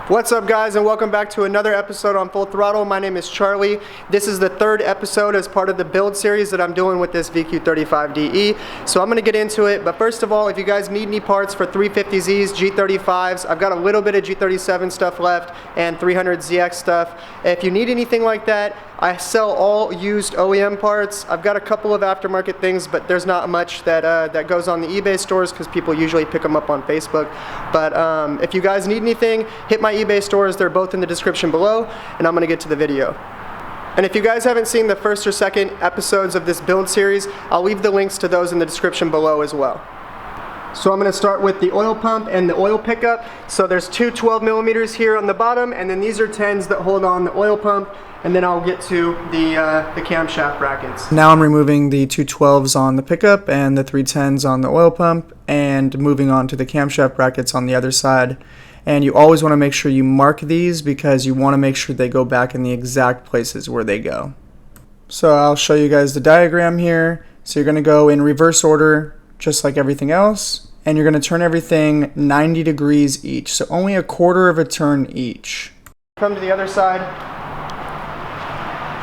What's up, guys, and welcome back to another episode on Full Throttle. My name is Charlie. This is the third episode as part of the build series that I'm doing with this VQ35DE. So I'm going to get into it, but first of all, if you guys need any parts for 350Zs, G35s, I've got a little bit of G37 stuff left and 300ZX stuff. If you need anything like that, I sell all used OEM parts. I've got a couple of aftermarket things, but there's not much that goes on the eBay stores because people usually pick them up on Facebook. But if you guys need anything, hit my eBay stores. They're both in the description below, and I'm going to get to the video. And if you guys haven't seen the first or second episodes of this build series, I'll leave the links to those in the description below as well. So I'm going to start with the oil pump and the oil pickup. So there's two 12 millimeters here on the bottom, and then these are 10s that hold on the oil pump, and then I'll get to the camshaft brackets. Now I'm removing the two 12s on the pickup and the three 10s on the oil pump, and moving on to the camshaft brackets on the other side. And you always want to make sure you mark these because you want to make sure they go back in the exact places where they go. So I'll show you guys the diagram here. So you're going to go in reverse order just like everything else, and you're going to turn everything 90 degrees each, so only a quarter of a turn each. Come to the other side.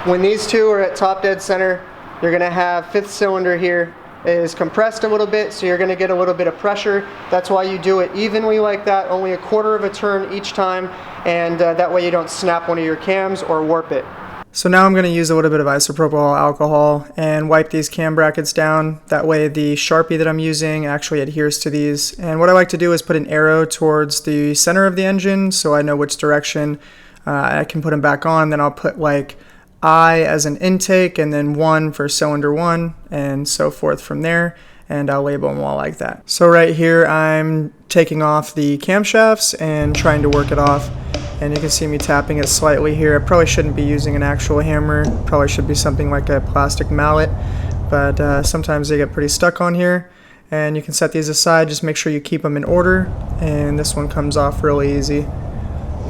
When these two are at top dead center, you're going to have fifth cylinder here is compressed a little bit, so you're going to get a little bit of pressure. That's why you do it evenly like that, only a quarter of a turn each time, and that way you don't snap one of your cams or warp it. So now I'm going to use a little bit of isopropyl alcohol and wipe these cam brackets down. That way the Sharpie that I'm using actually adheres to these. And what I like to do is put an arrow towards the center of the engine so I know which direction I can put them back on. Then I'll put like I as an intake and then 1 for cylinder 1 and so forth from there. And I'll label them all like that. So right here I'm taking off the camshafts and trying to work it off. And you can see me tapping it slightly here. I probably shouldn't be using an actual hammer. Probably should be something like a plastic mallet. But sometimes they get pretty stuck on here. And you can set these aside. Just make sure you keep them in order. And this one comes off really easy.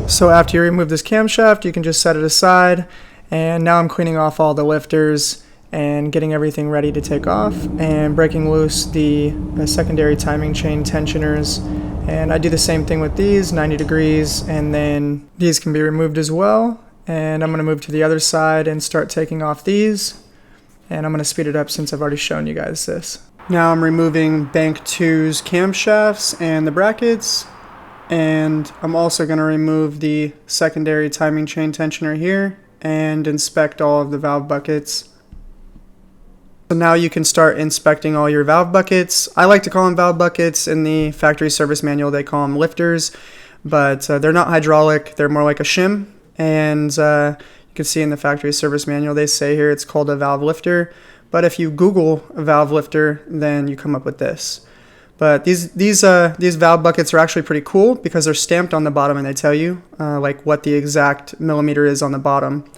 So after you remove this camshaft, you can just set it aside. And now I'm cleaning off all the lifters and getting everything ready to take off. And breaking loose the secondary timing chain tensioners. And I do the same thing with these, 90 degrees, and then these can be removed as well. And I'm going to move to the other side and start taking off these. And I'm going to speed it up since I've already shown you guys this. Now I'm removing Bank 2's camshafts and the brackets. And I'm also going to remove the secondary timing chain tensioner here and inspect all of the valve buckets. So now you can start inspecting all your valve buckets. I like to call them valve buckets. In the factory service manual they call them lifters, but they're not hydraulic, they're more like a shim. And you can see in the factory service manual they say here it's called a valve lifter, but if you Google a valve lifter then you come up with this. But these valve buckets are actually pretty cool because they're stamped on the bottom and they tell you like what the exact millimeter is on the bottom.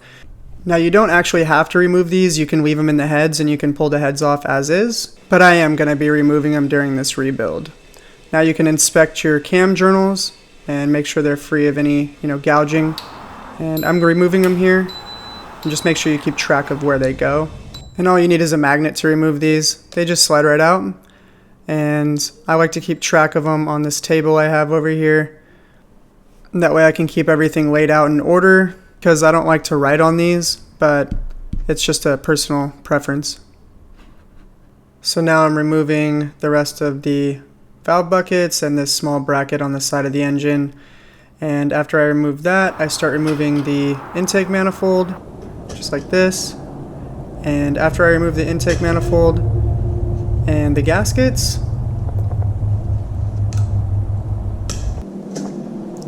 Now you don't actually have to remove these, you can leave them in the heads and you can pull the heads off as is, but I am going to be removing them during this rebuild. Now you can inspect your cam journals and make sure they're free of any gouging, and I'm removing them here, and just make sure you keep track of where they go. And all you need is a magnet to remove these, they just slide right out, and I like to keep track of them on this table I have over here. That way I can keep everything laid out in order, because I don't like to write on these, but it's just a personal preference. So now I'm removing the rest of the valve buckets and this small bracket on the side of the engine. And after I remove that, I start removing the intake manifold, just like this. And after I remove the intake manifold and the gaskets,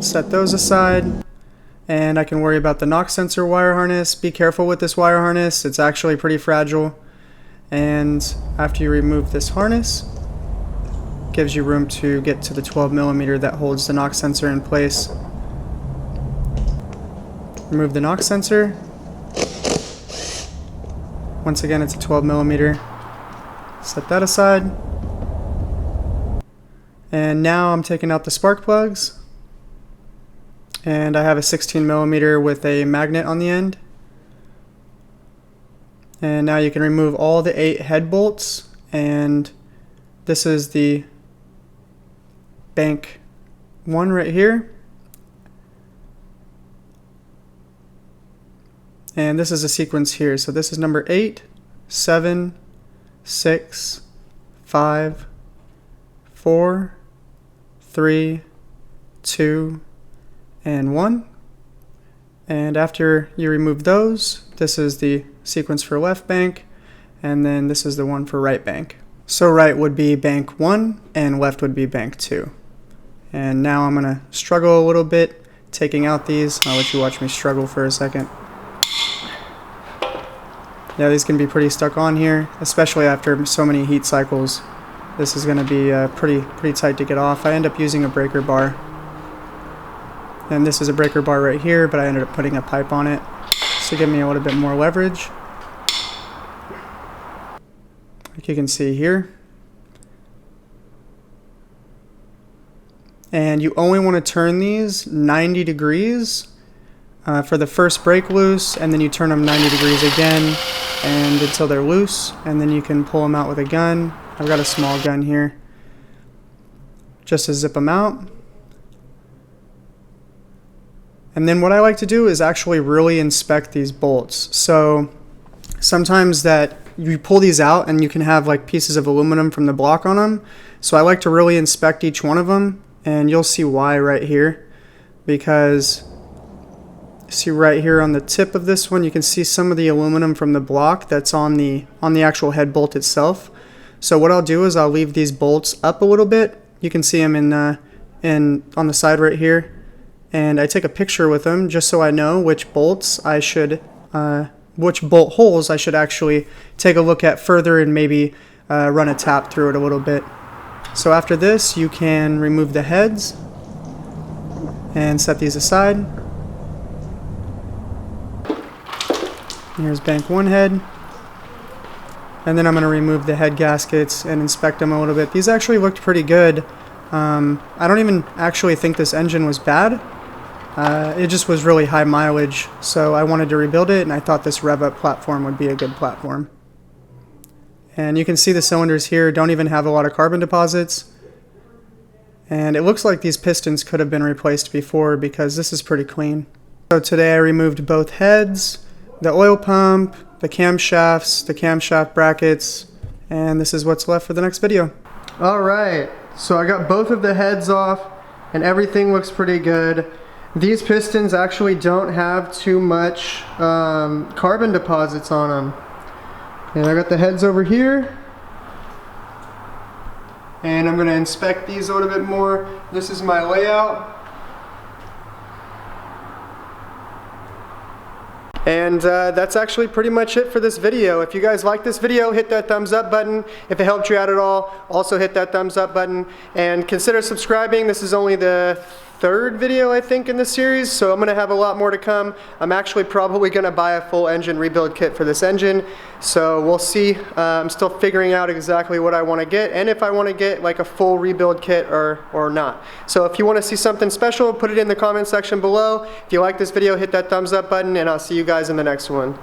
set those aside. And I can worry about the knock sensor wire harness. Be careful with this wire harness, it's actually pretty fragile. And after you remove this harness, it gives you room to get to the 12 millimeter that holds the knock sensor in place. Remove the knock sensor. Once again, it's a 12 millimeter. Set that aside. And now I'm taking out the spark plugs. And I have a 16 millimeter with a magnet on the end. And now you can remove all the 8 head bolts, and this is the bank 1 right here. And this is a sequence here. So this is number 8, 7, 6, 5, 4, 3, 2, and 1. And after you remove those, this is the sequence for left bank, and then this is the one for right bank. So right would be bank 1, and left would be bank 2. And now I'm gonna struggle a little bit taking out these. I'll let you watch me struggle for a second. Yeah, these can be pretty stuck on here, especially after so many heat cycles. This is gonna be pretty tight to get off. I end up using a breaker bar. And this is a breaker bar right here, but I ended up putting a pipe on it to give me a little bit more leverage. Like you can see here. And you only want to turn these 90 degrees for the first break loose, and then you turn them 90 degrees again and until they're loose, and then you can pull them out with a gun. I've got a small gun here just to zip them out. And then what I like to do is actually really inspect these bolts. So sometimes that you pull these out and you can have like pieces of aluminum from the block on them. So I like to really inspect each one of them, and you'll see why right here. Because see right here on the tip of this one, you can see some of the aluminum from the block that's on the actual head bolt itself. So what I'll do is I'll leave these bolts up a little bit. You can see them on the side right here. And I take a picture with them just so I know which bolts I should, which bolt holes I should actually take a look at further and maybe run a tap through it a little bit. So after this, you can remove the heads and set these aside. Here's bank 1 head. And then I'm going to remove the head gaskets and inspect them a little bit. These actually looked pretty good. I don't even actually think this engine was bad. It just was really high mileage, so I wanted to rebuild it, and I thought this Rev-Up platform would be a good platform. And you can see the cylinders here don't even have a lot of carbon deposits. And it looks like these pistons could have been replaced before because this is pretty clean. So today I removed both heads, the oil pump, the camshafts, the camshaft brackets, and this is what's left for the next video. Alright, so I got both of the heads off and everything looks pretty good. These pistons actually don't have too much carbon deposits on them. And I got the heads over here. And I'm going to inspect these a little bit more. This is my layout. And that's actually pretty much it for this video. If you guys like this video, hit that thumbs up button. If it helped you out at all, also hit that thumbs up button. And consider subscribing. This is only the third video, I think, in this series, so I'm going to have a lot more to come. I'm actually probably going to buy a full engine rebuild kit for this engine, so we'll see. I'm still figuring out exactly what I want to get, and if I want to get like a full rebuild kit or not. So if you want to see something special, put it in the comment section below. If you like this video, hit that thumbs up button, and I'll see you guys in the next one.